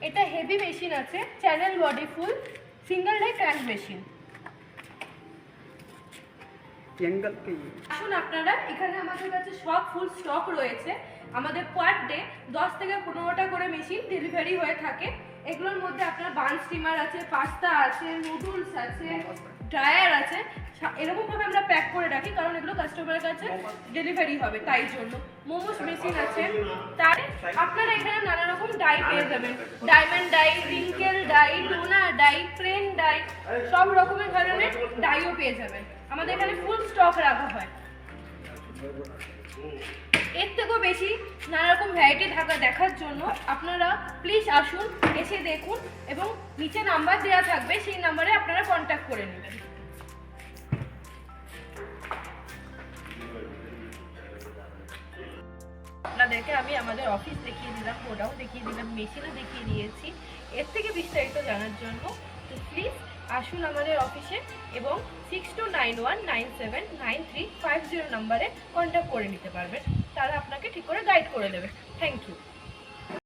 এটা heavy machine আছে, channel body full, single die crank machine. আসুন আপনারা, এখানে আমাদের কাছে সব ফুল স্টক রয়েছে। আমাদের পার ডে 10 থেকে 15টা করে মেশিন ডেলিভারি হয়ে থাকে। এগুলোর মধ্যে আপনার বান স্টিমার আছে, পাস্তা আছে, নুডলস আছে, ড্রায়ার আছে। এরকমভাবে আমরা প্যাক করে রাখি, কারণ এগুলো কাস্টমারের কাছে ডেলিভারি হবে, তাই জন্য। মোমোস মেশিন আছে। তার আপনারা এখানে নানা রকম ডাই পেয়ে যাবেন, ডায়মন্ড ডাই, রিঙ্কেল ডাই, টোনা ডাই, ক্রেন ডাই, সব রকমের ধরনের ডাইও পেয়ে যাবেন। আমাদের এখানে ফুল স্টক রাখা হয়। এর থেকেও বেশি নানা রকম ভ্যারাইটি দেখার জন্য আপনারা প্লিজ আসুন, এসে দেখুন, এবং নিচে নাম্বার দেওয়া থাকবে, সেই নাম্বারে আপনারা কন্ট্যাক্ট করে নেবেন। আপনাদেরকে আমি আমাদের অফিস দেখিয়ে দিলাম, গোডাউন দেখিয়ে দিলাম, মেশিনও দেখিয়ে দিয়েছি। এর থেকে বিস্তারিত জানার জন্য প্লিজ আসুন আমাদের অফিসে এবং 6291979350 নাম্বারে কন্ট্যাক্ট করে নিতে পারবেন। তারা আপনাকে ঠিক করে গাইড করে দেবে। Thank you.